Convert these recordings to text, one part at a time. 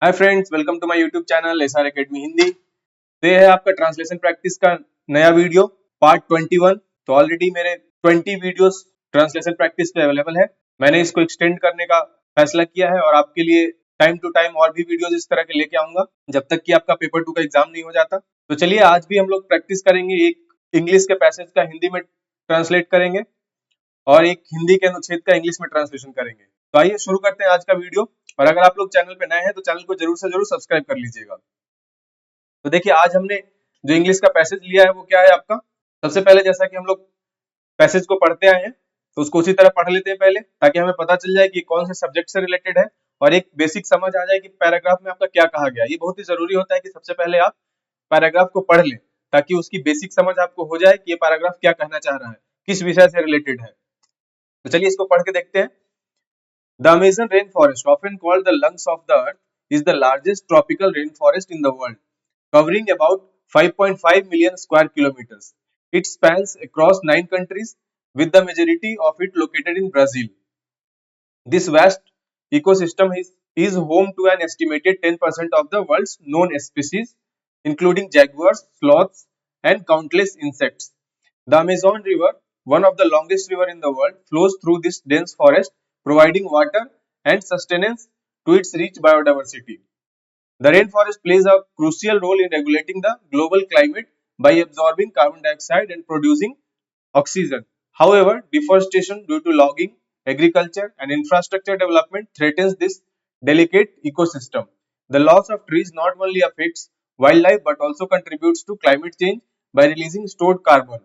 Hi friends, welcome to my YouTube channel SR academy Hindi. तो ये है आपका ट्रांसलेशन प्रैक्टिस का नया वीडियो पार्ट 21। तो ऑलरेडी मेरे 20 वीडियोस ट्रांसलेशन प्रैक्टिस पे अवेलेबल है। मैंने इसको एक्सटेंड करने का फैसला किया है और आपके लिए टाइम टू टाइम और भी वीडियोस इस तरह के लेके आऊंगा जब तक कि आपका पेपर 2 का एग्जाम नहीं हो जाता। तो चलिए आज भी हम लोग प्रैक्टिस करेंगे, एक इंग्लिश के पैसेज का हिंदी में ट्रांसलेट करेंगे और एक हिंदी के अनुच्छेद का इंग्लिश में ट्रांसलेशन करेंगे। तो आइए शुरू करते हैं आज का वीडियो। और अगर आप लोग चैनल पे नए हैं तो चैनल को जरूर से जरूर सब्सक्राइब कर लीजिएगा। तो देखिए, आज हमने जो इंग्लिश का पैसेज लिया है वो क्या है आपका। सबसे पहले जैसा कि हम लोग पैसेज को पढ़ते आए हैं तो उसको उसी तरह पढ़ लेते हैं पहले, ताकि हमें पता चल जाए कि कौन से सब्जेक्ट से रिलेटेड है और एक बेसिक समझ आ जाए कि पैराग्राफ में आपका क्या कहा गया। ये बहुत ही जरूरी होता है कि सबसे पहले आप पैराग्राफ को पढ़ लें, ताकि उसकी बेसिक समझ आपको हो जाए कि ये पैराग्राफ क्या कहना चाह रहा है, किस विषय से रिलेटेड है। तो चलिए इसको पढ़ के देखते हैं। The Amazon rainforest, often called the lungs of the earth, is the largest tropical rainforest in the world, covering about 5.5 million square kilometers. It spans across 9 countries, with the majority of it located in Brazil. This vast ecosystem is home to an estimated 10% of the world's known species, including jaguars, sloths, and countless insects. The Amazon River, one of the longest rivers in the world, flows through this dense forest, providing water and sustenance to its rich biodiversity. The rainforest plays a crucial role in regulating the global climate by absorbing carbon dioxide and producing oxygen. However, deforestation due to logging, agriculture, and infrastructure development threatens this delicate ecosystem. The loss of trees not only affects wildlife but also contributes to climate change by releasing stored carbon.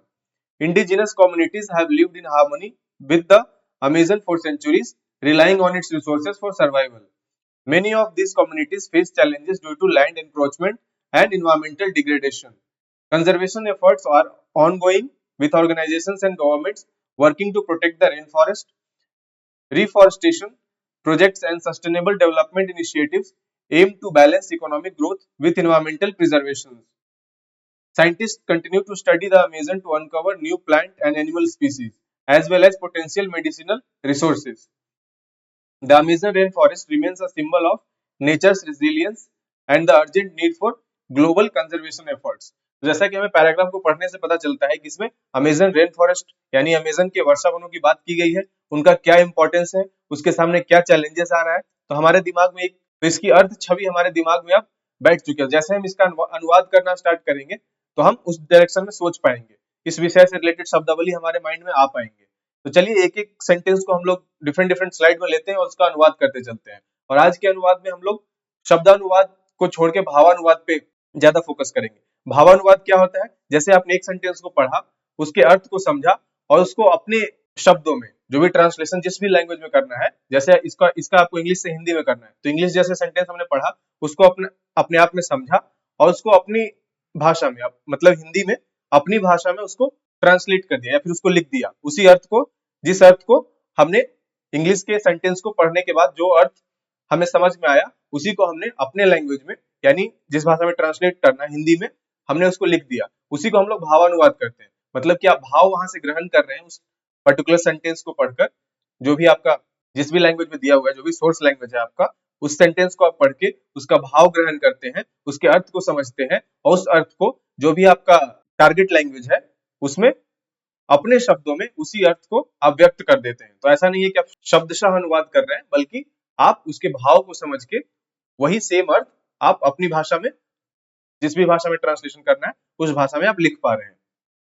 Indigenous communities have lived in harmony with the Amazon for centuries, relying on its resources for survival. Many of these communities face challenges due to land encroachment and environmental degradation. Conservation efforts are ongoing, with organizations and governments working to protect the rainforest. Reforestation projects and sustainable development initiatives aim to balance economic growth with environmental preservation. Scientists continue to study the Amazon to uncover new plant and animal species, as well as potential medicinal resources. The Amazon rainforest remains a symbol of nature's resilience and the urgent need for global conservation efforts. जैसा कि हमें paragraph को पढ़ने से पता चलता है कि इसमें अमेजन रेन फॉरेस्ट यानी अमेजन के वर्षा वनों की बात की गई है, उनका क्या इंपॉर्टेंस है, उसके सामने क्या चैलेंजेस आ रहा है। तो हमारे दिमाग में एक तो इसकी अर्थ छवि हमारे दिमाग में अब बैठ चुकी है। जैसे हम इसका अनुवाद करना स्टार्ट करेंगे तो हम उस डायरेक्शन में सोच पाएंगे, इस विषय से रिलेटेड शब्दावली हमारे माइंड में आ पाएंगे। तो चलिए एक एक सेंटेंस को हम लोग डिफरेंट डिफरेंट स्लाइड में लेते हैं और उसका अनुवाद करते चलते हैं। और आज के अनुवाद में हम लोग शब्दानुवाद को छोड़ के भावानुवाद पे ज्यादा फोकस करेंगे। भावानुवाद क्या होता है, जैसे आपने एक सेंटेंस को पढ़ा, उसके अर्थ को समझा और उसको अपने शब्दों में, जो भी ट्रांसलेशन जिस भी लैंग्वेज में करना है, जैसे इसका आपको इंग्लिश से हिंदी में करना है तो इंग्लिश जैसे सेंटेंस हमने पढ़ा उसको अपने आप में समझा और उसको अपनी भाषा में, मतलब हिंदी में अपनी भाषा में उसको ट्रांसलेट कर दिया या फिर उसको लिख दिया। उसी अर्थ को, जिस अर्थ को हमने इंग्लिश के सेंटेंस को पढ़ने के बाद जो अर्थ हमें समझ में आया, उसी को हमने अपने लैंग्वेज में यानी जिस भाषा में ट्रांसलेट करना है हिंदी में, हमने उसको लिख दिया। उसी को हम लोग भावानुवाद करते हैं। मतलब कि आप भाव वहां से ग्रहण कर रहे हैं उस पर्टिकुलर सेंटेंस को पढ़कर, जो भी आपका जिस भी लैंग्वेज में दिया हुआ है, जो भी सोर्स लैंग्वेज है आपका, उस सेंटेंस को आप पढ़ के उसका भाव ग्रहण करते हैं, उसके अर्थ को समझते हैं और उस अर्थ को जो भी आपका टारगेट लैंग्वेज है उसमें अपने शब्दों में उसी अर्थ को आप व्यक्त कर देते हैं। तो ऐसा नहीं है कि आप शब्दशः अनुवाद कर रहे हैं, बल्कि आप उसके भाव को समझ के वही सेम अर्थ आप अपनी भाषा में, जिस भी भाषा में ट्रांसलेशन करना है उस भाषा में आप लिख पा रहे हैं।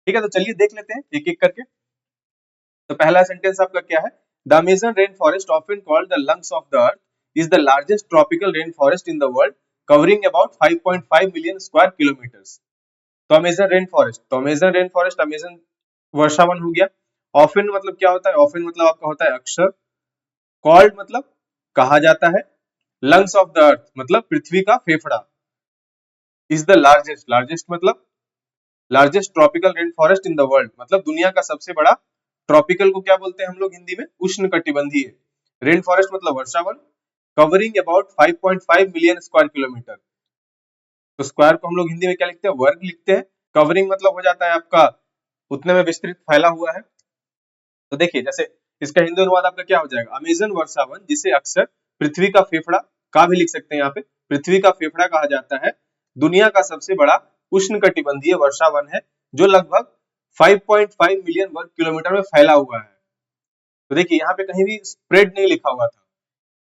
ठीक है, तो चलिए देख लेते हैं एक एक करके। तो पहला सेंटेंस आपका क्या है, the Amazon rain forest often called the lungs of the earth is the largest tropical rain forest in the world, covering about 5.5 million square kilometres. तो अमेजन रेन फॉरेस्ट, तो अमेजन रेन फॉरेस्ट, अमेजन वर्षावन हो गया। Often मतलब क्या होता है, often मतलब आपका होता है अक्षर। कॉल्ड मतलब कहा जाता है। लंग्स ऑफ द अर्थ मतलब पृथ्वी का फेफड़ा। इज द लार्जेस्ट, लार्जेस्ट मतलब largest tropical rain forest in the world, मतलब दुनिया का सबसे बड़ा। ट्रॉपिकल को क्या बोलते हैं हम लोग हिंदी में, उष्ण कटिबंधीय। रेन फॉरेस्ट मतलब वर्षावन। Covering about 5.5 million square kilometre. तो स्क्वायर को हम लोग हिंदी में क्या लिखते हैं, वर्ग लिखते हैं। कवरिंग मतलब हो जाता है आपका उतने में विस्तृत फैला हुआ है। तो देखिए, जैसे इसका हिंदी अनुवाद आपका क्या हो जाएगा, अमेजन वर्षावन जिसे अक्सर पृथ्वी का फेफड़ा का भी लिख सकते हैं, यहाँ पे पृथ्वी का फेफड़ा कहा जाता है, दुनिया का सबसे बड़ा उष्णकटिबंधीय वर्षा वन है जो लगभग 5.5 मिलियन वर्ग किलोमीटर में फैला हुआ है। तो देखिए यहाँ पे कहीं भी स्प्रेड नहीं लिखा हुआ था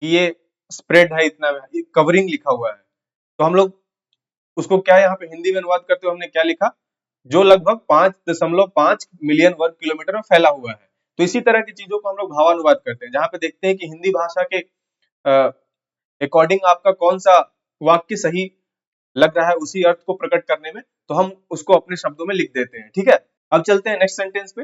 कि ये स्प्रेड है इतना, ये कवरिंग लिखा हुआ है। तो हम लोग उसको क्या यहाँ पे हिंदी में अनुवाद करते हुए हमने क्या लिखा, जो लगभग 5.5 मिलियन वर्ग किलोमीटर में फैला हुआ है। तो इसी तरह की चीजों को हम लोग भावानुवाद करते हैं, जहां पे देखते हैं कि हिंदी भाषा के अकॉर्डिंग आपका कौन सा वाक्य सही लग रहा है उसी अर्थ को प्रकट करने में, तो हम उसको अपने शब्दों में लिख देते हैं। ठीक है, अब चलते हैं नेक्स्ट सेंटेंस पे।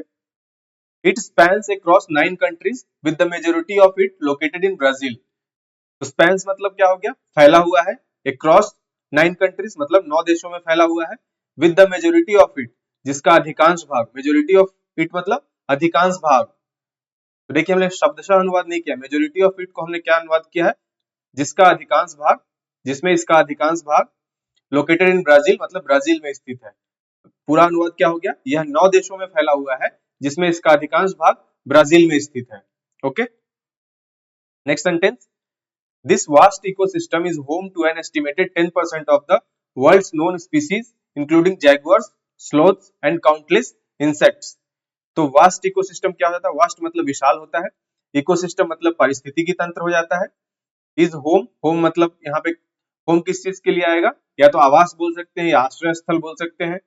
It spans across 9 countries with the majority of it located in Brazil. तो स्पैन्स मतलब क्या हो गया, फैला हुआ है, अक्रॉस 9 कंट्रीज मतलब 9 देशों में फैला हुआ है, with the majority of it जिसका अधिकांश भाग, मेजॉरिटी ऑफ इट मतलब अधिकांश भाग। तो देखिए हमने शब्दशः अनुवाद नहीं किया, मेजॉरिटी ऑफ इट को हमने क्या अनुवाद किया है, जिसका अधिकांश भाग, जिसमें इसका अधिकांश भाग लोकेटेड इन ब्राजील मतलब ब्राजील में स्थित है। पूरा अनुवाद क्या हो गया, यह 9 देशों में फैला हुआ है जिसमें इसका अधिकांश भाग ब्राजील में स्थित है। Okay, next sentence. This vast ecosystem is home to an estimated 10% of the world's known species, including jaguars, sloths, and countless insects. तो वास्ट इकोसिस्टम क्या होता है, वास्ट मतलब विशाल होता है, इकोसिस्टम मतलब पारिस्थितिकी तंत्र हो जाता है। इज होम, होम मतलब यहाँ पे होम किस चीज के लिए आएगा, या तो आवास बोल सकते हैं या आश्रय स्थल बोल सकते हैं।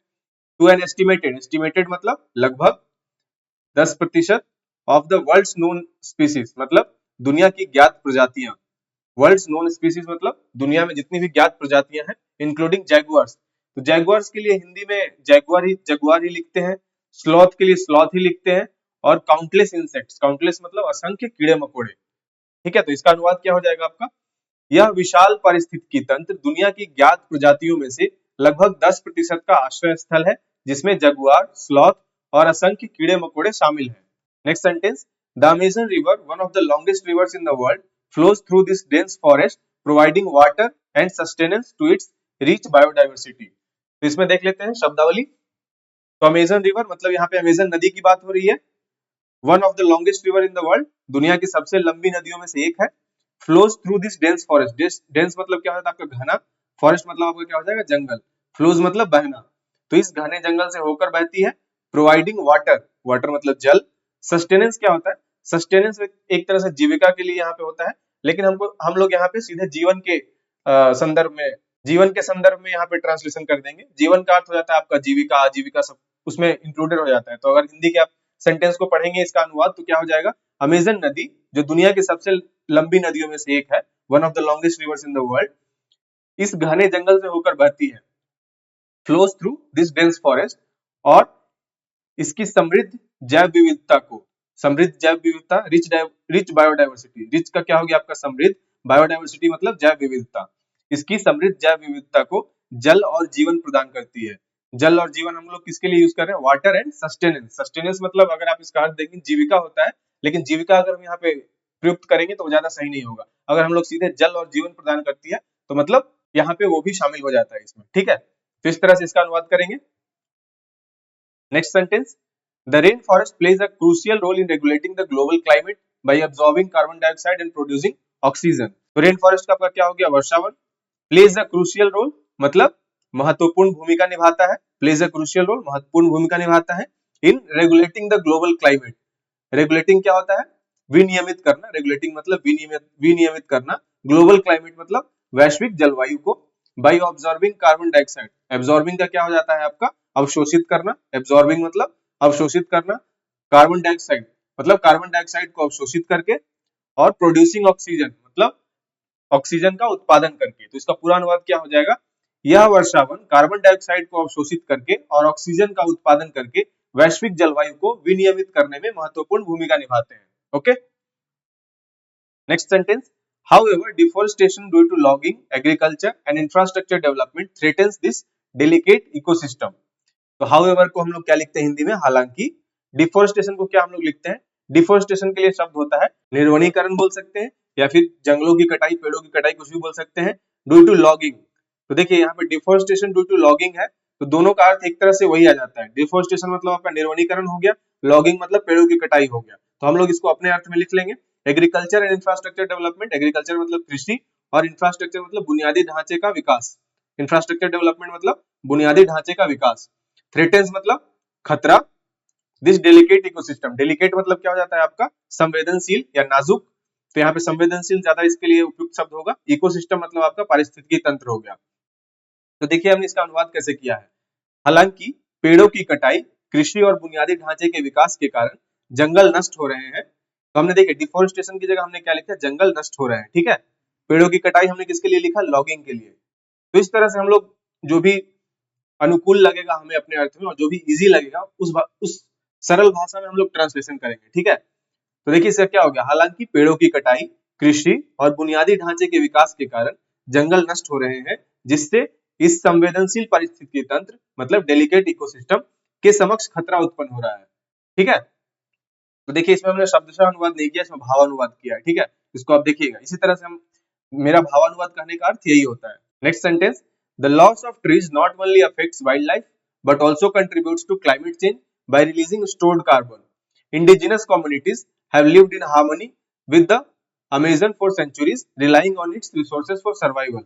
टू एन एस्टिमेटेड, एस्टिमेटेड मतलब लगभग 10% of the world's known species मतलब दुनिया की ज्ञात प्रजातियां। वर्ल्ड्स नोन स्पीसीज मतलब दुनिया में जितनी भी ज्ञात प्रजातियां हैं, इंक्लूडिंग जैगुआर्स। तो जैगुआर्स के लिए हिंदी में जगुआर ही लिखते हैं, स्लॉथ के लिए स्लॉथ ही लिखते हैं, और काउंटलेस इंसेक्ट्स, काउंटलेस मतलब असंख्य कीड़े मकोड़े। ठीक है, तो इसका अनुवाद क्या हो जाएगा आपका, यह विशाल पारिस्थितिकी तंत्र दुनिया की ज्ञात प्रजातियों में से लगभग 10% का आश्रय स्थल है, जिसमें जगुआर, स्लॉथ और असंख्य कीड़े मकोड़े शामिल हैं। Next sentence. The Amazon river, one of the longest reverse in the world, flows through this dense forest, providing water and sustenance to its rich biodiversity. तो इसमें देख लेते हैं शब्दावली। तो अमेजन रिवर मतलब यहाँ पे अमेजन नदी की बात हो रही है। One of the longest river in the world, दुनिया की सबसे लंबी नदियों में से एक है। Flows through this dense forest, dense मतलब क्या होता है आपका घना, फॉरेस्ट मतलब आपका क्या हो जाएगा जंगल, फ्लोज मतलब बहना, तो इस घने जंगल से होकर बहती है। प्रोवाइडिंग वाटर, वाटर मतलब जल। सस्टेनेंस क्या होता है, सस्टेनेंस एक तरह से जीविका के लिए यहाँ पे होता है, लेकिन हम लोग यहाँ पे सीधे जीवन के संदर्भ में, जीवन के संदर्भ में यहाँ पे ट्रांसलेशन कर देंगे। जीवन का अर्थ हो जाता है आपका जीविका, आजीविका सब उसमें इंक्लूडेड हो जाता है। तो अगर हिंदी के आप सेंटेंस को पढ़ेंगे इसका अनुवाद तो क्या हो जाएगा, अमेजन नदी जो दुनिया की सबसे लंबी नदियों में से एक है, one of the longest reverse in the world, इस घने जंगल से होकर बहती है। Flows through this dense forest, और इसकी समृद्ध जैव विविधता को, समृद्ध जैव विविधता, रिच बायोडाइवर्सिटी, रिच का क्या हो गया आपका समृद्ध, बायोडाइवर्सिटी मतलब जैव विविधता, इसकी समृद्ध जैव विविधता को जल और जीवन प्रदान करती है। जल और जीवन हम लोग किसके लिए यूज कर रहे हैं, वाटर एंड सस्टेनेंस। सस्टेनेंस मतलब अगर आप इसका अर्थ देखें जीविका होता है, लेकिन जीविका अगर हम यहाँ पे प्रयुक्त करेंगे तो ज्यादा सही नहीं होगा। अगर हम लोग सीधे जल और जीवन प्रदान करती है तो मतलब यहाँ पे वो भी शामिल हो जाता है इसमें। ठीक है, तो इस तरह से इसका अनुवाद करेंगे। Next sentence. The rainforest plays a crucial role in regulating the global climate by absorbing carbon dioxide and producing oxygen. तो रेन फॉरेस्ट का आपका क्या हो गया, वर्षावन। प्लेज अ क्रूशियल रोल मतलब महत्वपूर्ण भूमिका निभाता है, प्लेज अ क्रूशियल रोल महत्वपूर्ण भूमिका निभाता है इन regulating the global climate. Regulating क्या होता है, विनियमित करना, रेगुलेटिंग मतलब विनियमित करना, ग्लोबल क्लाइमेट मतलब वैश्विक जलवायु को, by absorbing carbon dioxide, absorbing का क्या हो जाता है आपका अवशोषित करना, एब्जॉर्बिंग मतलब अवशोषित करना, कार्बन डाइऑक्साइड मतलब कार्बन डाइऑक्साइड को अवशोषित करके, और प्रोड्यूसिंग ऑक्सीजन मतलब ऑक्सीजन का उत्पादन करके। तो इसका पूरा अनुवाद क्या हो जाएगा, यह वर्षावन कार्बन डाइऑक्साइड को अवशोषित करके और ऑक्सीजन का उत्पादन करके वैश्विक जलवायु को विनियमित करने में महत्वपूर्ण भूमिका निभाते हैं। Okay, next sentence. However, deforestation due to logging, agriculture and infrastructure development threatens this delicate ecosystem. तो however को हम लोग क्या लिखते हैं हिंदी में, हालांकि। डिफोरेस्टेशन को क्या हम लोग लिखते हैं, डिफोरेस्टेशन के लिए शब्द होता है निर्वनीकरण बोल सकते हैं, या फिर जंगलों की कटाई, पेड़ों की कटाई, कुछ भी बोल सकते हैं। ड्यू टू लॉगिंग, तो देखिए यहाँ पे डिफोरेस्टेशन ड्यू टू लॉगिंग है, तो दोनों का अर्थ एक तरह से वही आ जाता है। डिफोरेस्टेशन मतलब आपका निर्वनीकरण हो गया, लॉगिंग मतलब पेड़ों की कटाई हो गया। तो हम लोग इसको अपने अर्थ में लिख लेंगे। Agriculture and infrastructure development, agriculture मतलब कृषि और इंफ्रास्ट्रक्चर मतलब बुनियादी ढांचे का विकास। इंफ्रास्ट्रक्चर डेवलपमेंट मतलब बुनियादी ढांचे का विकास। थ्रेटन्स मतलब खतरा दिस डेलिकेट इकोसिस्टम। डेलिकेट मतलब क्या हो जाता है आपका संवेदनशील या नाजुक, तो यहाँ पे संवेदनशील ज्यादा इसके लिए उपयुक्त शब्द होगा। इकोसिस्टम मतलब आपका पारिस्थितिकी तंत्र हो गया। तो देखिए हमने इसका अनुवाद कैसे किया है। हालांकि पेड़ों की कटाई, कृषि और बुनियादी ढांचे के विकास के कारण जंगल नष्ट हो रहे हैं, तो हमने देखिए डिफोरेस्टेशन की जगह हमने क्या लिखा, जंगल नष्ट हो रहे हैं, ठीक है। पेड़ों की कटाई हमने किसके लिए लिखा, लॉगिंग के लिए। तो इस तरह से हम लोग जो भी अनुकूल लगेगा हमें अपने अर्थ में और जो भी इजी लगेगा उस सरल भाषा में हम लोग ट्रांसलेशन करेंगे, ठीक है। तो देखिए इसका क्या हो गया, हालांकि पेड़ों की कटाई, कृषि और बुनियादी ढांचे के विकास के कारण जंगल नष्ट हो रहे हैं, जिससे इस संवेदनशील पारिस्थितिकी तंत्र मतलब डेलिकेट इकोसिस्टम के समक्ष खतरा उत्पन्न हो रहा है, ठीक है। तो देखिए इसमें हमने शब्दशः अनुवाद नहीं किया, इसमें भावानुवाद किया है, ठीक है। इसको आप देखिएगा इसी तरह से हम, मेरा भावानुवाद कहने का अर्थ यही होता है। Next sentence, the loss of trees not only affects wild life but also contributes to climate change by releasing stored carbon. Indigenous communities have lived in harmony with the Amazon for centuries, relying on its resources for survival.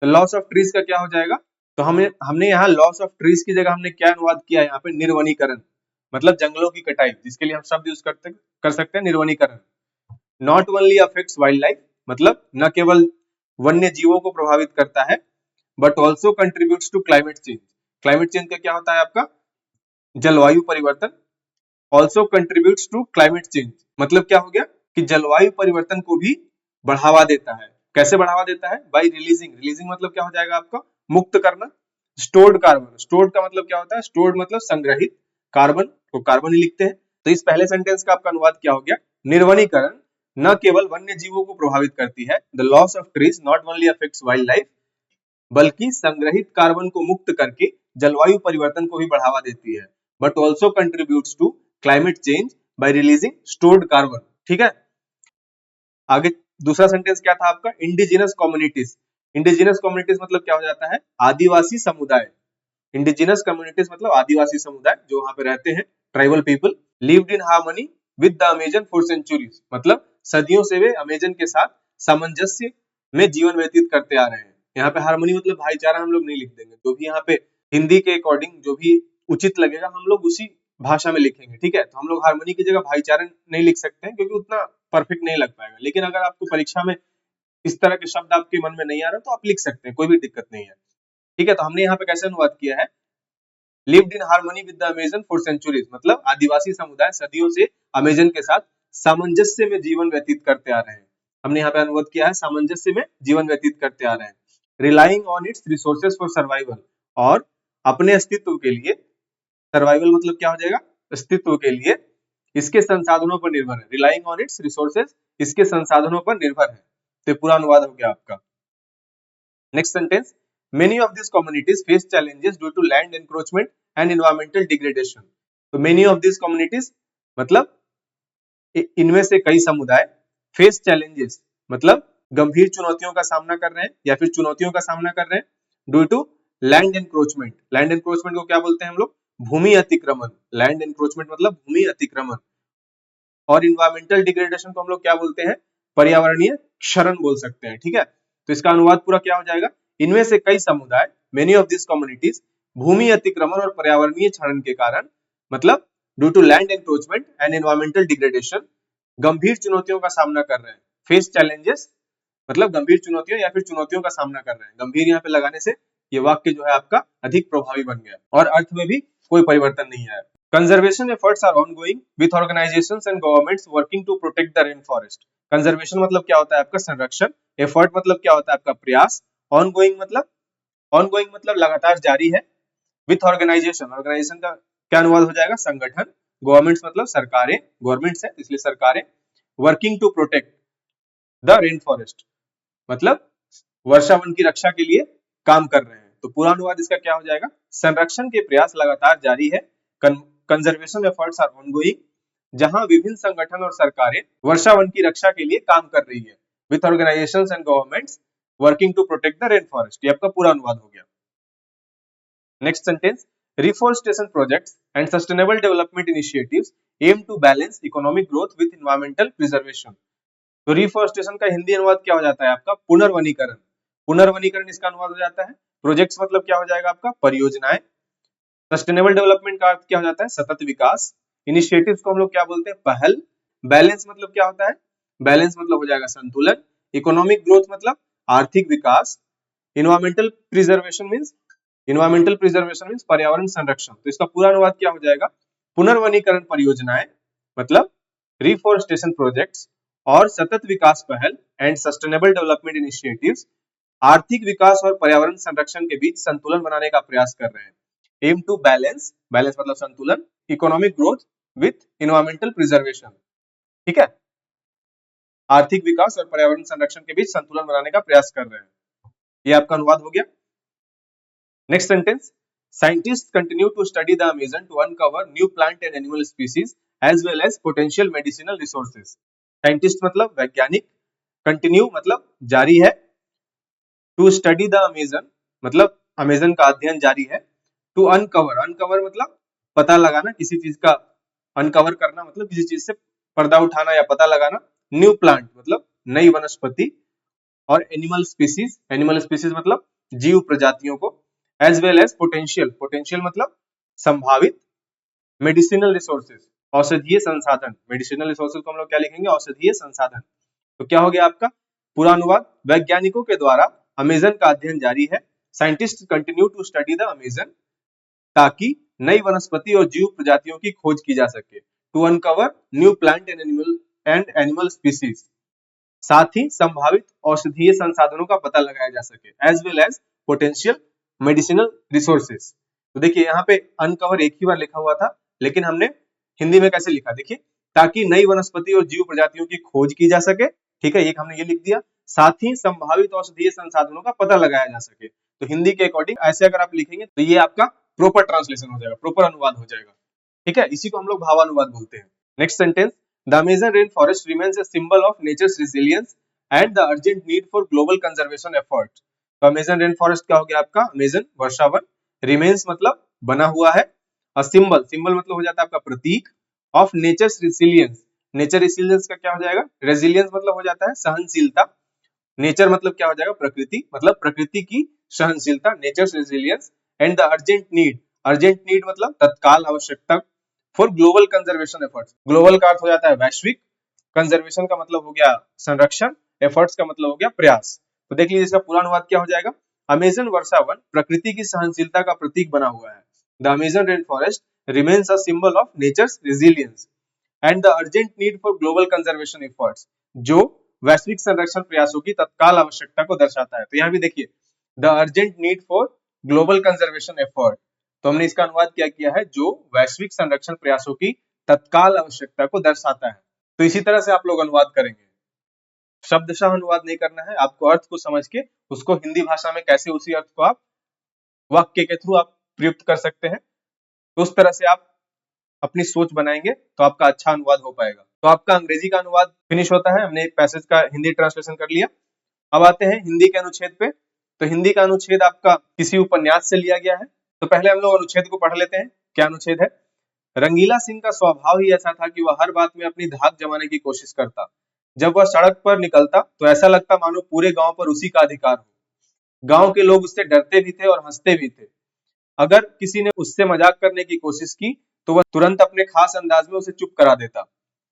The loss of trees का क्या हो जाएगा, तो हमने यहाँ loss of trees की जगह हमने क्या अनुवाद किया है यहाँ पे, निर्वनीकरण मतलब जंगलों की कटाई, जिसके लिए हम शब्द यूज कर सकते हैं निर्वनीकरण। Not only affects wild life मतलब न केवल वन्य जीवों को प्रभावित करता है, but also contributes to climate change. Climate change का क्या होता है आपका, जलवायु परिवर्तन। Also contributes to climate change मतलब क्या हो गया कि जलवायु परिवर्तन को भी बढ़ावा देता है। कैसे बढ़ावा देता है, बाय रिलीजिंग। रिलीजिंग मतलब क्या हो जाएगा आपका, मुक्त करना। स्टोर्ड कार्बन, स्टोर्ड का मतलब क्या होता है, स्टोर्ड मतलब संग्रहित, कार्बन को कार्बन ही लिखते हैं। तो इस पहले सेंटेंस का आपका अनुवाद क्या हो गया, निर्वनीकरण न केवल वन्य जीवों को प्रभावित करती है, the loss of trees not only affects wild life, बल्कि संग्रहित कार्बन को मुक्त करके जलवायु परिवर्तन को भी बढ़ावा देती है, but also contributes to climate change by releasing stored carbon, ठीक है। आगे दूसरा सेंटेंस क्या था आपका, इंडिजिनस कम्युनिटीज। इंडिजिनस कम्युनिटीज मतलब क्या हो जाता है, आदिवासी समुदाय। इंडिजिनस कम्युनिटीज मतलब आदिवासी समुदाय जो वहां पे रहते हैं, tribal people, lived in harmony with the Amazon for centuries मतलब सदियों से वे अमेजन के साथ सामंजस्य में जीवन व्यतीत करते आ रहे हैं। यहाँ पे हार्मनी मतलब भाईचारा हम लोग नहीं लिख देंगे, जो भी यहाँ पे हिंदी के अकॉर्डिंग जो भी उचित लगेगा हम लोग उसी भाषा में लिखेंगे, ठीक है। तो हम लोग हार्मनी की जगह भाईचारा नहीं लिख सकते हैं क्योंकि उतना परफेक्ट नहीं लग पाएगा, लेकिन अगर आपको परीक्षा में इस तरह के शब्द आपके मन में नहीं आ रहा तो आप लिख सकते हैं, कोई भी दिक्कत नहीं है, ठीक है। तो हमने यहाँ पे कैसे अनुवाद किया है, lived in harmony with the Amazon for centuries मतलब आदिवासी समुदाय सदियों से अमेजन के साथ सामंजस्य में जीवन व्यतीत करते आ रहे हैं। हमने यहाँ पे अनुवाद किया है सामंजस्य में जीवन व्यतीत करते आ रहे हैं। Relying on it's resources for survival और अपने अस्तित्व के लिए, सर्वाइवल मतलब क्या हो जाएगा, अस्तित्व के लिए इसके संसाधनों पर निर्भर है। रिलाइंग ऑन इट्स रिसोर्सेज इसके संसाधनों पर निर्भर है। तो पूरा अनुवाद हो गया आपका। Next sentence, many of these communities face challenges due to land encroachment and environmental degradation. तो many of these communities मतलब इनमें से कई समुदाय, फेस चैलेंजेस मतलब गंभीर चुनौतियों का सामना कर रहे हैं या फिर चुनौतियों का सामना कर रहे हैं, due to land encroachment. Land encroachment को क्या बोलते हैं हम लोग, भूमि अतिक्रमण। लैंड एनक्रोचमेंट मतलब भूमि अतिक्रमण। और इन्वायरमेंटल डिग्रेडेशन को हम लोग क्या बोलते हैं, पर्यावरणीय क्षरण बोल सकते हैं, ठीक है। तो इसका अनुवाद पूरा क्या हो जाएगा, इनमें से कई समुदाय, मेनी ऑफ दिस कम्युनिटीज, भूमि अतिक्रमण और पर्यावरणीय क्षरण के कारण मतलब due to land encroachment and environmental degradation गंभीर चुनौतियों का सामना कर रहे हैं। फेस चैलेंजेस मतलब गंभीर चुनौतियों या फिर चुनौतियों का सामना कर रहे हैं। गंभीर यहाँ पे लगाने से ये वाक्य जो है आपका अधिक प्रभावी बन गया और अर्थ में भी कोई परिवर्तन नहीं आया। Conservation efforts are ongoing with organizations and governments working to protect the rainforest. Conservation मतलब क्या होता है आपका संरक्षण, effort मतलब क्या होता है आपका प्रयास, ongoing मतलब लगातार जारी है, with organization, organization का क्या अनुवाद हो जाएगा, संगठन, governments मतलब सरकारें, governments है इसलिए सरकारें, working to protect the rainforest मतलब वर्षा वन की रक्षा के लिए काम कर रहे हैं। तो पूरा अनुवाद इसका क्या हो जाएगा, संरक्षण के प्रयास लगातार जारी है, कंजर्वेशन एफर्ट्स आर ऑनगोइंग, जहां विभिन्न संगठन और सरकारें वर्षा वन की रक्षा के लिए काम कर रही है, with organisations and governments working to protect the rain forest. ये आपका पूरा अनुवाद हो गया। Next sentence, reforestation projects and sustainable development initiatives aim to balance economic growth with environmental preservation. तो रिफॉरेस्टेशन का हिंदी अनुवाद क्या हो जाता है आपका? पुनर्वनीकरण। पुनर्वनीकरण इसका अनुवाद हो जाता है। प्रोजेक्ट्स मतलब क्या हो जाएगा आपका? परियोजनाएं। सस्टेनेबल डेवलपमेंट का अर्थ क्या हो जाता है? सतत विकास। इनिशिएटिव्स को हम लोग क्या बोलते हैं? पहल। बैलेंस मतलब क्या होता है? बैलेंस मतलब हो जाएगा संतुलन। इकोनॉमिक ग्रोथ मतलब आर्थिक विकास। इन्वायरमेंटल प्रिजर्वेशन मीन्स पर्यावरण संरक्षण। तो इसका पूरा अनुवाद क्या हो जाएगा? पुनर्वनीकरण परियोजनाएं मतलब रिफॉरेस्टेशन प्रोजेक्ट्स और सतत विकास पहल एंड सस्टेनेबल डेवलपमेंट इनिशिएटिव्स आर्थिक विकास और पर्यावरण संरक्षण के बीच संतुलन बनाने का प्रयास कर रहे हैं। एम टू बैलेंस, बैलेंस मतलब संतुलन, economic growth with environmental preservation. ठीक है, आर्थिक विकास और पर्यावरण संरक्षण के बीच संतुलन बनाने का प्रयास कर रहे हैं। ये आपका अनुवाद हो गया। Next sentence, scientists continue to study the Amazon to uncover new plant and animal species as well as potential medicinal resources. Scientist मतलब वैज्ञानिक, कंटिन्यू मतलब जारी है, टू स्टडी द अमेजन मतलब अमेजन का अध्ययन जारी है, टू अनकवर, अनकवर मतलब पता लगाना किसी चीज का, अनकवर करना मतलब किसी चीज से पर्दा उठाना या पता लगाना, न्यू प्लांट मतलब नई वनस्पति, और एनिमल स्पीसीज मतलब जीव प्रजातियों को, as well as potential, potential मतलब संभावित, मेडिसिनल रिसोर्सेज औषधीय संसाधन, मेडिसिनल रिसोर्सेज को हम लोग क्या लिखेंगे? औषधीय संसाधन। तो क्या हो गया आपका पूरा अनुवाद? वैज्ञानिकों के द्वारा अमेजन का अध्ययन जारी है, scientist continue to study the Amazon, ताकि नई वनस्पति और जीव प्रजातियों की खोज की जा सके, to uncover new plant and animal species, साथ ही संभावित औषधीय संसाधनों का पता लगाया जा सके, as well as potential medicinal resources. तो देखिए यहाँ पे अनकवर एक ही बार लिखा हुआ था, लेकिन हमने हिंदी में कैसे लिखा? देखिए, ताकि नई वनस्पति और जीव प्रजातियों की खोज की जा सके। ठीक है, एक हमने ये लिख दिया, साथ ही संभावित औषधीय संसाधनों का पता लगाया जा सके। तो हिंदी के अकॉर्डिंग ऐसे अगर आप लिखेंगे तो ये आपका प्रॉपर ट्रांसलेशन हो जाएगा, प्रॉपर अनुवाद हो जाएगा। ठीक है, इसी को हम लोग भावानुवाद बोलते हैं। Next sentence, the Amazon rain forest remains a symbol of nature's resilience and the urgent need for global conservation effort. तो अमेजन रेन फॉरेस्ट क्या हो गया आपका? अमेजन वर्षावन, रिमेन्स मतलब बना हुआ है, अ सिंबल, सिंबल मतलब हो जाता है आपका प्रतीक, of nature's resilience, nature resilience का क्या हो जाएगा? रेजिलियंस मतलब हो जाता है सहनशीलता, नेचर मतलब क्या हो जाएगा? प्रकृति, मतलब प्रकृति की सहनशीलता, nature's resilience, and the urgent need मतलब तत्काल आवश्यकता, for global conservation efforts, global का अर्थ हो जाता है वैश्विक, कंजर्वेशन का मतलब हो गया संरक्षण, एफर्ट्स का मतलब हो गया प्रयास। तो देख लीजिए इसका पूरा अनुवाद क्या हो जाएगा? अमेजन वर्षावन प्रकृति की सहनशीलता का प्रतीक बना हुआ है, the Amazon rain forest remains a symbol of nature's resilience and the urgent need for global conservation efforts, जो वैश्विक संरक्षण प्रयासों की तत्काल आवश्यकता को दर्शाता है। तो यहाँ भी देखिए, the urgent need for global conservation effort, तो हमने इसका अनुवाद क्या किया है? जो वैश्विक संरक्षण प्रयासों की तत्काल आवश्यकता को दर्शाता है। तो इसी तरह से आप लोग अनुवाद करेंगे, शब्दशः अनुवाद नहीं करना है, आपको अर्थ को समझ के उसको हिंदी भाषा में कैसे उसी अर्थ को आप वाक्य के थ्रू आप प्रयुक्त कर सकते हैं, तो उस तरह से आप अपनी सोच बनाएंगे तो आपका अच्छा अनुवाद हो पाएगा। तो आपका अंग्रेजी का अनुवाद फिनिश होता है, हमने पैसेज का हिंदी ट्रांसलेशन कर लिया। अब आते हैं हिंदी के अनुच्छेद पे। तो हिंदी का अनुच्छेद आपका किसी उपन्यास से लिया गया है। तो पहले हम लोग अनुच्छेद को पढ़ लेते हैं। क्या अनुच्छेद है? रंगीला सिंह का स्वभाव ही ऐसा था कि वह हर बात में अपनी धाक जमाने की कोशिश करता। जब वह सड़क पर निकलता तो ऐसा लगता मानो पूरे गांव पर उसी का अधिकार हो। गांव के लोग उससे डरते भी थे और हंसते भी थे। अगर किसी ने उससे मजाक करने की कोशिश की तो वह तुरंत अपने खास अंदाज में उसे चुप करा देता।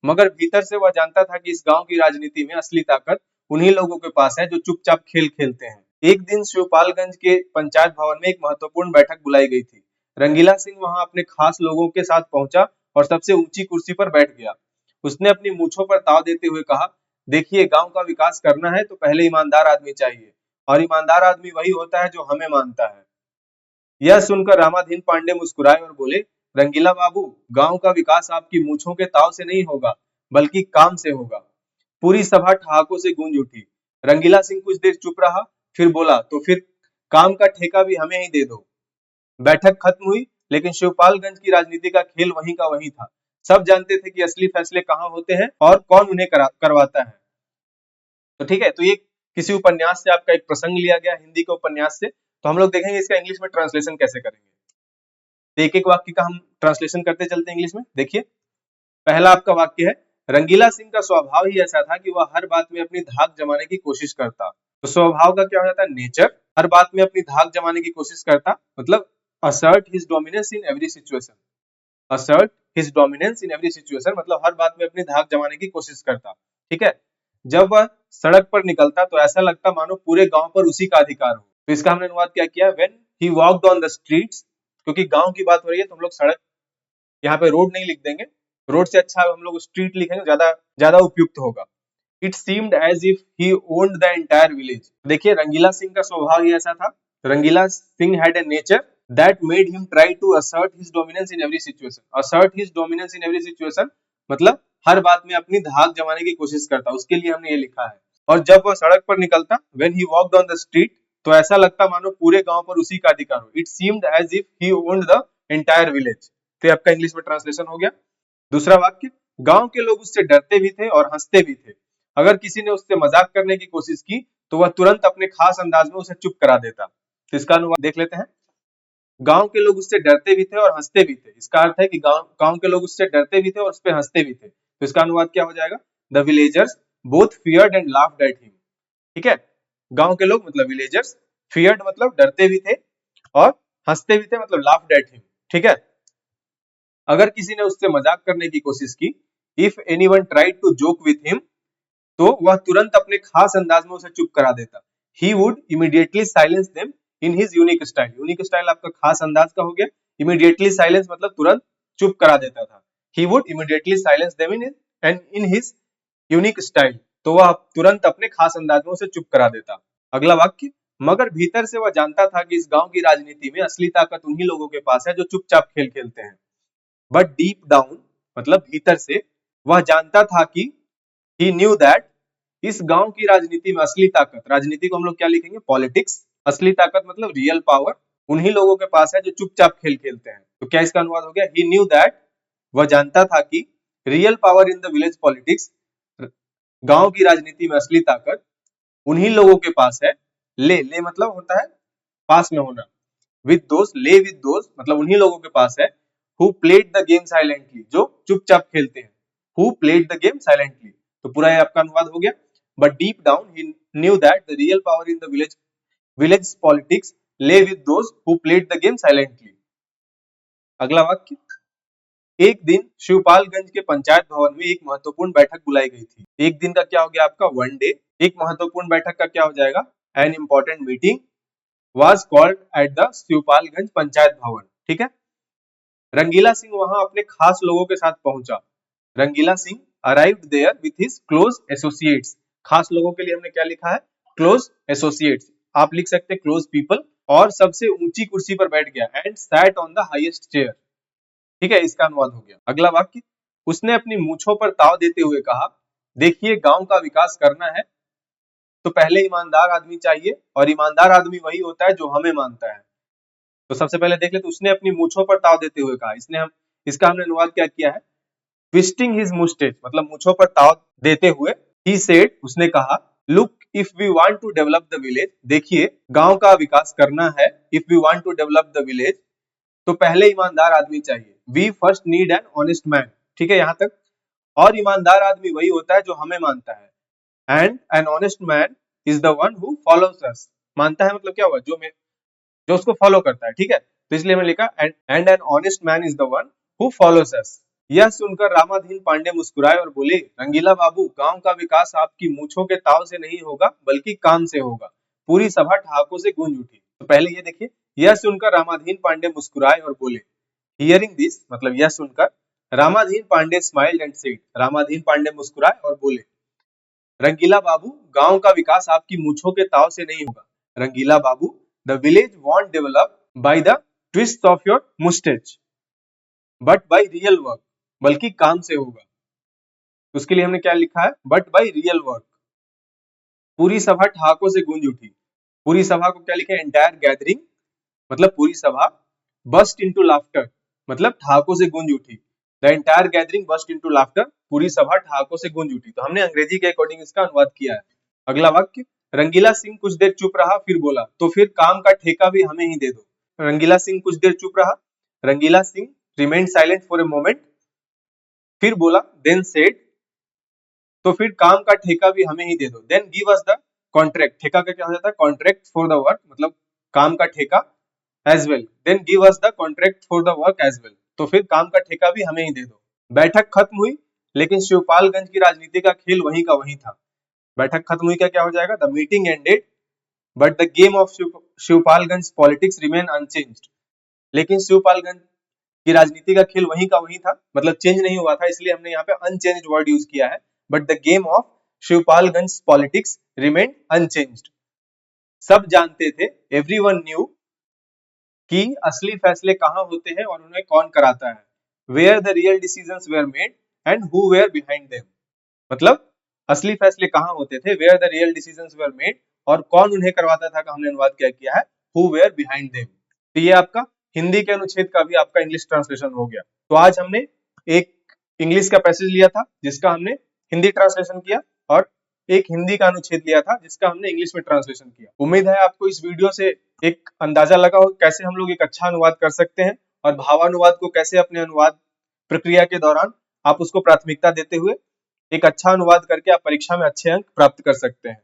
मगर भीतर से वह जानता था कि इस गांव की राजनीति में असली ताकत उन्हीं लोगों के पास है जो चुपचाप खेल खेलते हैं। एक दिन शिवपालगंज के पंचायत भवन में एक महत्वपूर्ण बैठक बुलाई गई थी। रंगीला सिंह वहां अपने खास लोगों के साथ पहुंचा और सबसे ऊंची कुर्सी पर बैठ गया। उसने अपनी मूछों पर ताव देते हुए कहा, देखिए, गांव का विकास करना है तो पहले ईमानदार आदमी चाहिए, और ईमानदार आदमी वही होता है जो हमें मानता है। यह सुनकर रामाधीन पांडे मुस्कुराए और बोले, रंगीला बाबू, गांव का विकास आपकी मूछों के ताव से नहीं होगा, बल्कि काम से होगा। पूरी सभा ठहाकों से गूंज उठी। रंगीला सिंह कुछ देर चुप रहा, फिर बोला, तो फिर काम का ठेका भी हमें ही दे दो। बैठक खत्म हुई, लेकिन शिवपालगंज की राजनीति का खेल वहीं का वहीं था। सब जानते थे कि असली फैसले कहाँ होते हैं और कौन उन्हें करवाता है। तो ठीक है, तो ये किसी उपन्यास से आपका एक प्रसंग लिया गया, हिंदी के उपन्यास से। तो हम लोग देखेंगे इसका इंग्लिश में ट्रांसलेशन कैसे करेंगे। तो एक एक वाक्य का हम ट्रांसलेशन करते चलते हैं इंग्लिश में। देखिए, पहला आपका वाक्य है, रंगीला सिंह का स्वभाव ही ऐसा था कि वह हर बात में अपनी धाक जमाने की कोशिश करता। तो स्वभाव का क्या हो जाता है, नेचर। हर बात में अपनी धाक जमाने की कोशिश करता मतलब assert his dominance in every situation, assert his dominance in every situation मतलब हर बात में अपनी धाक जमाने की कोशिश करता। ठीक है। जब वह सड़क पर निकलता तो ऐसा लगता मानो पूरे गांव पर उसी का अधिकार हो। तो इसका हमने अनुवाद क्या किया, when he walked on the streets, क्योंकि गांव की बात हो रही है तो हम लोग सड़क, यहाँ पे रोड नहीं लिख देंगे, रोड से अच्छा हम लोग स्ट्रीट लिखेंगे, ज्यादा ज्यादा उपयुक्त होगा। It seemed as if he owned the entire village. देखिए रंगीला सिंह का स्वभाव ही ऐसा था, Rangila Singh had a nature that made him try to assert his dominance in every situation. Assert his dominance in every situation मतलब हर बात में अपनी धाक जमाने की कोशिश करता, उसके लिए हमने ये लिखा है। और जब वह सड़क पर निकलता, when he walked on the street, तो ऐसा लगता मानो पूरे गांव पर उसी का अधिकार हो। It seemed as if he owned the entire village. तो आपका इंग्लिश में ट्रांसलेशन हो गया। दूसरा वाक्य, गांव के लोग उससे डरते भी थे और हंसते भी थे। अगर किसी ने उससे मजाक करने की कोशिश की तो वह तुरंत अपने खास अंदाज में उसे चुप करा देता। तो इसका अनुवाद देख लेते हैं। गांव के लोग उससे डरते भी थे और हंसते भी थे। इसका अर्थ है कि गांव गांव के लोग उससे डरते भी थे और उस पर हंसते भी थे। तो इसका अनुवाद क्या हो जाएगा, the villagers both feared and laughed at him. ठीक है। गांव के लोग मतलब विलेजर्स, फियर्ड मतलब डरते भी थे और हंसते भी थे मतलब लाफ्ड एट हिम। ठीक है। अगर किसी ने उससे मजाक करने की कोशिश की, if anyone tried to joke with him, तो वह तुरंत अपने खास अंदाज में उसे चुप करा देता। He would immediately silence them in his unique style. Unique style आपका खास अंदाज का हो गया, इमीडिएटली साइलेंस मतलब तुरंत चुप करा देता था। He would immediately silence them in his unique style, तो वह तुरंत अपने खास अंदाज में उसे चुप करा देता। अगला वाक्य, मगर भीतर से वह जानता था कि इस गांव की राजनीति में असली ताकत उन्हीं लोगों के पास है जो चुपचाप खेल खेलते हैं। बट डीप डाउन मतलब भीतर से वह जानता था कि ही न्यू दैट इस गांव की राजनीति में असली ताकत, राजनीति को हम लोग क्या लिखेंगे, पॉलिटिक्स। असली ताकत मतलब रियल पावर उन्हीं लोगों के पास है जो चुपचाप खेल खेलते हैं। तो क्या इसका अनुवाद हो गया, ही न्यू दैट, वह जानता था कि real power in the village politics, गांव की राजनीति में असली ताकत उन्हीं लोगों के पास है। ले मतलब होता है पास में होना, विद दोस्त, ले विद दोस्त मतलब उन्हीं लोगों के पास है, who played the game silently, जो चुपचाप खेलते हैं। Who played the game silently, तो पूरा ये आपका अनुवाद हो गया। But deep down he knew that the real power in the village politics lay with those who played the game silently. अगला वाक्य, एक दिन शिवपालगंज के पंचायत भवन में एक महत्वपूर्ण बैठक बुलाई गई थी। एक दिन का क्या हो गया आपका, वन डे। एक महत्वपूर्ण बैठक का क्या हो जाएगा, an important meeting was called at the Shivpalganj panchayat भवन। ठीक है। रंगीला सिंह वहां अपने खास लोगों के साथ पहुंचा। Rangila Singh arrived there with his close associates. खास लोगों के लिए हमने क्या लिखा है, क्लोज एसोसिएट्स। आप लिख सकते हैं क्लोज पीपल। और सबसे ऊंची कुर्सी पर बैठ गया, and sat on the highest chair. ठीक है, इसका अनुवाद हो गया। अगला वाक्य, उसने अपनी मूछों पर ताव देते हुए कहा, देखिए गांव का विकास करना है तो पहले ईमानदार आदमी चाहिए, और ईमानदार आदमी वही होता है जो हमें मानता है। तो सबसे पहले देख ले, तो उसने अपनी मूछों पर ताव देते हुए कहा। इसका हमने अनुवाद क्या किया है, ट्विस्टिंग हिज मुस्टेच मतलब मूछों पर ताव देते हुए। ही सेड, उसने कहा, look if we want to develop the village, देखिए गांव का विकास करना है, if we want to develop the village, तो पहले ईमानदार आदमी चाहिए। We first need an honest man. ठीक है यहाँ तक। और ईमानदार आदमी वही होता है जो हमें मानता है। And an honest man is the one who follows us. मानता है मतलब क्या हुआ, जो उसको फॉलो करता है। ठीक है, तो इसलिए मैंने लिखा and an honest man is the one who follows us. यह सुनकर रामाधीन पांडे मुस्कुराए और बोले, रंगीला बाबू, गांव का विकास आपकी मूछों के ताव से नहीं होगा बल्कि काम से होगा। पूरी सभा ठहाकों से गूंज उठी। तो पहले ये देखिए, यह सुनकर रामाधीन पांडे मुस्कुराए और बोले। हियरिंग दिस मतलब यह सुनकर, Ramadhin Pandey smiled and said, Ramadhin Pandey मुस्कुराए और बोले, रंगीला बाबू, गांव का विकास आपकी मूछों के ताव से नहीं होगा। Rangila babu, the village won't develop by the twist of your moustache but by real work, बल्कि काम से होगा। उसके लिए हमने क्या लिखा है, बट बाय रियल वर्क। पूरी सभा ठहाकों से गूंज उठी। पूरी सभा को क्या लिखा है, एंटायर गैदरिंग मतलब पूरी सभा। बस्ट इनटू लाफ्टर मतलब ठहाकों से गूंज उठी। The entire gathering burst into laughter, पूरी सभा ठहाकों से गूंज उठी। तो हमने अंग्रेजी के अकॉर्डिंग इसका अनुवाद किया है। अगला वाक्य, रंगीला सिंह कुछ देर चुप रहा, फिर बोला, तो फिर काम का ठेका भी हमें ही दे दो। रंगीला सिंह कुछ देर चुप रहा, Rangila Singh remain silent for a moment, फिर बोला, देन सेड, तो फिर काम का ठेका भी हमें ही दे दो। Then give us the contract, ठेका का क्या हो जाता है, कॉन्ट्रैक्ट फॉर द वर्क, मतलब काम का ठेका as well. Then give us the contract for the work as well, तो फिर काम का ठेका भी हमें ही दे दो। बैठक खत्म हुई, लेकिन शिवपालगंज की राजनीति का खेल वहीं का वहीं था। बैठक खत्म हुई, क्या हो जाएगा, the meeting ended but the game of Shivpalganj politics remain unchanged. लेकिन शिवपालगंज की राजनीति का खेल वहीं का वहीं था, मतलब चेंज नहीं हुआ था, इसलिए हमने यहाँ पे अनचेंज्ड वर्ड यूज किया है। But the game of Shivpalganj politics remain unchanged. सब जानते थे, एवरीवन न्यू, कि असली फैसले कहाँ होते हैं और उन्हें कौन कराता है। Where the real decisions were made and who were behind them. मतलब असली फैसले कहाँ होते थे, where the real decisions were made, और कौन उन्हें करवाता था का हमने अनुवाद क्या किया है, हु वेयर बिहाइंड देम। तो ये आपका हिंदी के अनुच्छेद का भी आपका इंग्लिश ट्रांसलेशन हो गया। तो आज हमने एक इंग्लिश का पैसेज लिया था जिसका हमने हिंदी ट्रांसलेशन किया, और एक हिंदी का अनुच्छेद लिया था जिसका हमने इंग्लिश में ट्रांसलेशन किया। उम्मीद है आपको इस वीडियो से एक अंदाजा लगा हो कैसे हम लोग एक अच्छा अनुवाद कर सकते हैं, और भावानुवाद को कैसे अपने अनुवाद प्रक्रिया के दौरान आप उसको प्राथमिकता देते हुए एक अच्छा अनुवाद करके आप परीक्षा में अच्छे अंक प्राप्त कर सकते हैं।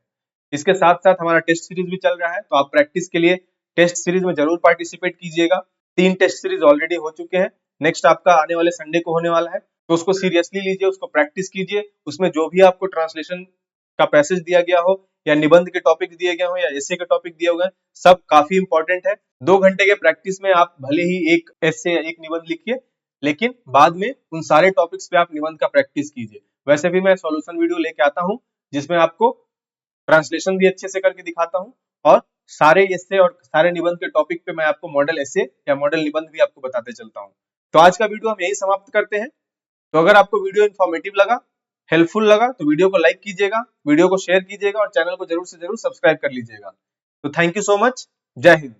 इसके साथ साथ हमारा टेस्ट सीरीज भी चल रहा है, तो आप प्रैक्टिस के लिए टेस्ट सीरीज में जरूर पार्टिसिपेट कीजिएगा। 3 टेस्ट सीरीज ऑलरेडी हो चुके हैं, नेक्स्ट आपका आने वाले संडे को होने वाला है, तो उसको सीरियसली लीजिए, उसको प्रैक्टिस कीजिए। उसमें जो भी आपको ट्रांसलेशन का पैसेज दिया गया हो, या निबंध के टॉपिक दिए गए हो, या एसे के टॉपिक दिए गए, सब काफी इंपॉर्टेंट है। 2 घंटे के प्रैक्टिस में आप भले ही एक एसे या एक निबंध लिखिए, लेकिन बाद में उन सारे टॉपिक्स पे आप निबंध का प्रैक्टिस कीजिए। वैसे भी मैं सॉल्यूशन वीडियो लेके आता हूँ जिसमें आपको ट्रांसलेशन भी अच्छे से करके दिखाता हूँ, और सारे एसे और सारे निबंध के टॉपिक पे मैं आपको मॉडल एसे या मॉडल निबंध भी आपको बताते चलता हूँ। तो आज का वीडियो हम यही समाप्त करते हैं। तो अगर आपको वीडियो इन्फॉर्मेटिव लगा, हेल्पफुल लगा, तो वीडियो को लाइक कीजिएगा, वीडियो को शेयर कीजिएगा, और चैनल को जरूर से जरूर सब्सक्राइब कर लीजिएगा। तो थैंक यू सो मच। जय हिंद।